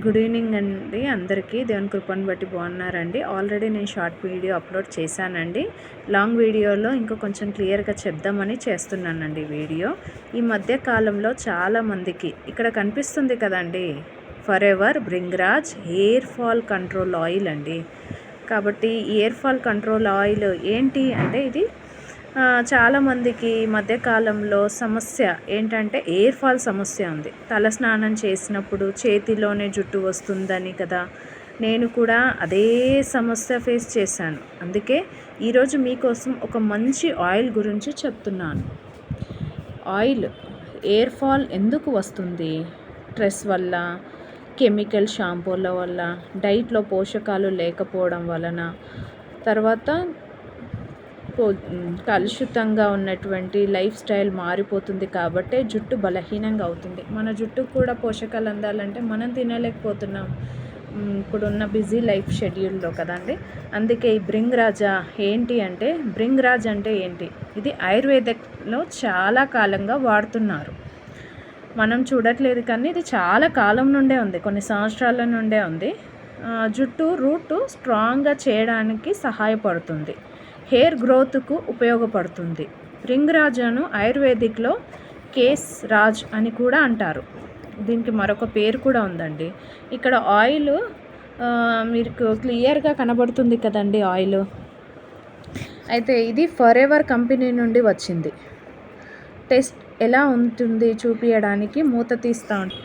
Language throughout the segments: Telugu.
గుడ్ ఈవినింగ్ అండి అందరికీ. దేవుని కృపను బట్టి బాగున్నారండి. ఆల్రెడీ నేను షార్ట్ వీడియో అప్లోడ్ చేశానండి. లాంగ్ వీడియోలో ఇంకా కొంచెం క్లియర్గా చెప్దామని చేస్తున్నానండి వీడియో. ఈ మధ్య కాలంలో చాలామందికి ఇక్కడ కనిపిస్తుంది కదండి, for ever Bhringraj hair fall control oil అండి. కాబట్టి ఈ హెయిర్ ఫాల్ కంట్రోల్ ఆయిల్ ఏంటి అంటే, ఇది చాలామందికి మధ్యకాలంలో సమస్య ఏంటంటే హెయిర్ ఫాల్ సమస్య ఉంది. తలస్నానం చేసినప్పుడు చేతిలోనే జుట్టు వస్తుందని కదా, నేను కూడా అదే సమస్య ఫేస్ చేశాను. అందుకే ఈరోజు మీకోసం ఒక మంచి ఆయిల్ గురించి చెప్తున్నాను. ఆయిల్ హెయిర్ ఫాల్ ఎందుకు వస్తుంది? స్ట్రెస్ వల్ల, కెమికల్ షాంపూల వల్ల, డైట్లో పోషకాలు లేకపోవడం వలన, తర్వాత కలుషితంగా ఉన్నటువంటి లైఫ్ స్టైల్ మారిపోతుంది కాబట్టే జుట్టు బలహీనంగా అవుతుంది. మన జుట్టుకు కూడా పోషకాలు అందాలంటే మనం తినలేకపోతున్నాం ఇప్పుడున్న బిజీ లైఫ్ షెడ్యూల్లో కదండి. అందుకే ఈ బ్రింగ్రాజా ఏంటి అంటే, బ్రింగ్రాజ్ అంటే ఏంటి? ఇది ఆయుర్వేదంలో చాలా కాలంగా వాడుతున్నారు. మనం చూడట్లేదు కానీ ఇది చాలా కాలం నుండే ఉంది, కొన్ని సంవత్సరాల నుండే ఉంది. జుట్టు రూట్ స్ట్రాంగ్గా చేయడానికి సహాయపడుతుంది, హెయిర్ గ్రోత్కు ఉపయోగపడుతుంది. బ్రింగ్రాజాను ఆయుర్వేదిక్లో కేస్ రాజ్ అని కూడా అంటారు. దీనికి మరొక పేరు కూడా ఉందండి. ఇక్కడ ఆయిల్ మీకు క్లియర్గా కనబడుతుంది కదండి ఆయిల్. అయితే ఇది ఫర్ ఎవర్ కంపెనీ నుండి వచ్చింది. టెస్ట్ ఎలా ఉంటుంది చూపించడానికి మూత తీస్తాను,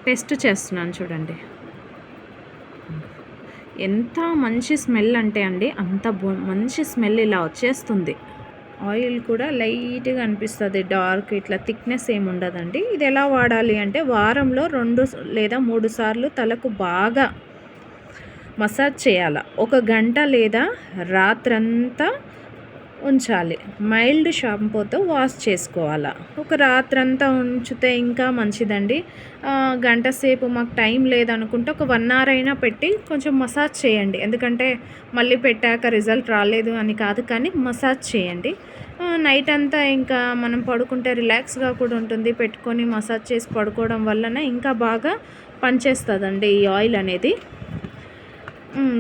టెస్ట్ చేస్తున్నాను చూడండి. ఎంత మంచి స్మెల్ అంటే అండి, అంత మంచి స్మెల్ ఇలా వచ్చేస్తుంది. ఆయిల్ కూడా లైట్గా అనిపిస్తుంది, డార్క్, ఇట్లా థిక్నెస్ ఏమి ఉండదండి. ఇది ఎలా వాడాలి అంటే, వారంలో 2 లేదా 3 సార్లు తలకు బాగా మసాజ్ చేయాలి. 1 గంట లేదా రాత్రంతా ఉంచాలి. మైల్డ్ షాంపూతో వాష్ చేసుకోవాలి. ఒక రాత్రంతా ఉంచితే ఇంకా మంచిదండి. గంట సేపు మాకు టైం లేదనుకుంటే ఒక 1 అవర్ అయినా పెట్టి కొంచెం మసాజ్ చేయండి. ఎందుకంటే మళ్ళీ పెట్టాక రిజల్ట్ రాలేదు అని కాదు, కానీ మసాజ్ చేయండి. నైట్ అంతా ఇంకా మనం పడుకుంటే రిలాక్స్గా కూడా ఉంటుంది. పెట్టుకొని మసాజ్ చేసి పడుకోవడం వలన ఇంకా బాగా పనిచేస్తుందండి ఈ ఆయిల్ అనేది.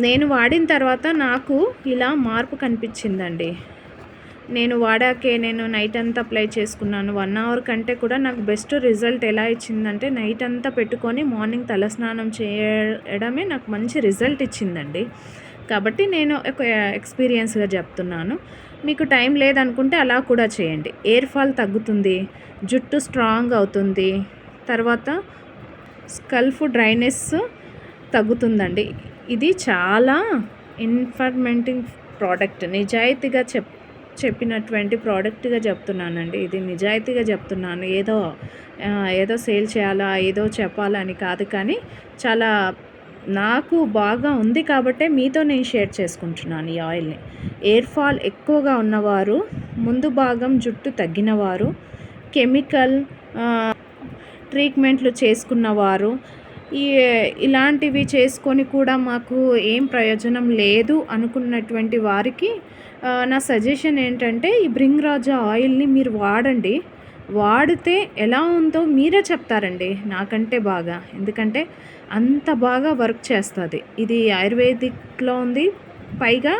నేను వాడిన తర్వాత నాకు ఇలా మార్పు కనిపించిందండి. నేను వాడాకే నేను నైట్ అంతా అప్లై చేసుకున్నాను. 1 అవర్ కంటే కూడా నాకు బెస్ట్ రిజల్ట్ ఎలా ఇచ్చిందంటే, నైట్ అంతా పెట్టుకొని మార్నింగ్ తలస్నానం చేయడమే నాకు మంచి రిజల్ట్ ఇచ్చిందండి. కాబట్టి నేను ఒక ఎక్స్పీరియన్స్గా చెప్తున్నాను. మీకు టైం లేదనుకుంటే అలా కూడా చేయండి. హెయిర్ ఫాల్ తగ్గుతుంది, జుట్టు స్ట్రాంగ్ అవుతుంది, తర్వాత స్కల్ఫ్ డ్రైనెస్ తగ్గుతుందండి. ఇది చాలా ఇన్ఫర్మేటివ్ ప్రోడక్ట్. నిజాయితీగా చెప్పినటువంటి ప్రోడక్ట్గా చెప్తున్నానండి. ఇది నిజాయితీగా చెప్తున్నాను. ఏదో సేల్ చేయాలా, ఏదో చెప్పాలని కాదు, కానీ చాలా నాకు బాగా ఉంది కాబట్టే మీతో నేను షేర్ చేసుకుంటున్నాను ఈ ఆయిల్ని. హెయిర్ ఫాల్ ఎక్కువగా ఉన్నవారు, ముందు భాగం జుట్టు తగ్గినవారు, కెమికల్ ట్రీట్మెంట్లు చేసుకున్నవారు, ఇలాంటివి చేసుకొని కూడా మాకు ఏం ప్రయోజనం లేదు అనుకున్నటువంటి వారికి నా సజెషన్ ఏంటంటే, ఈ బ్రింగ్రాజా ఆయిల్ని మీరు వాడండి. వాడితే ఎలా ఉందో మీరే చెప్తారండి నాకంటే బాగా, ఎందుకంటే అంత బాగా వర్క్ చేస్తుంది. ఇది ఆయుర్వేదిక్లో ఉంది, పైగా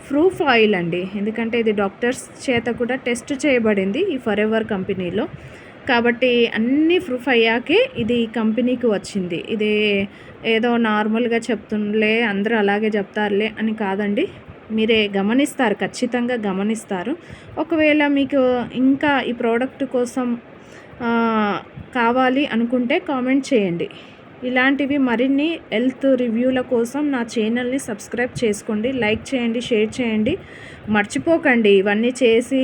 ప్రూఫ్ ఆయిల్ అండి. ఎందుకంటే ఇది డాక్టర్స్ చేత కూడా టెస్ట్ చేయబడింది ఈ ఫర్ ఎవర్ కంపెనీలో. కాబట్టి అన్నీ ప్రూఫ్ అయ్యాకే ఇది కంపెనీకి వచ్చింది. ఇది ఏదో నార్మల్గా చెప్తుండలే, అందరూ అలాగే చెప్తారులే అని కాదండి. మీరే గమనిస్తారు, ఖచ్చితంగా గమనిస్తారు. ఒకవేళ మీకు ఇంకా ఈ ప్రోడక్ట్ కోసం కావాలి అనుకుంటే కామెంట్ చేయండి. ఇలాంటివి మరిన్ని హెల్త్ రివ్యూల కోసం నా ఛానల్ని సబ్స్క్రైబ్ చేసుకోండి, లైక్ చేయండి, షేర్ చేయండి. మర్చిపోకండి, ఇవన్నీ చేసి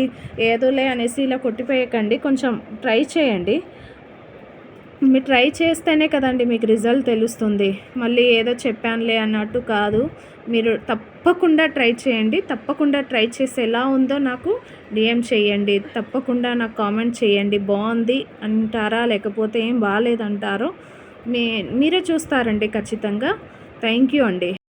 ఏదోలే అనేసి ఇలా కొట్టిపోయకండి. కొంచెం ట్రై చేయండి. మీరు ట్రై చేస్తేనే కదండి మీకు రిజల్ట్ తెలుస్తుంది. మళ్ళీ ఏదో చెప్పానులే అన్నట్టు కాదు. మీరు తప్పకుండా ట్రై చేయండి. తప్పకుండా ట్రై చేసి ఎలా ఉందో నాకు డిఎం చేయండి. తప్పకుండా నాకు కామెంట్ చేయండి. బాగుంది అంటారా, లేకపోతే ఏం బాగాలేదంటారో మీరే చూస్తారండి ఖచ్చితంగా. థ్యాంక్ యూ అండి.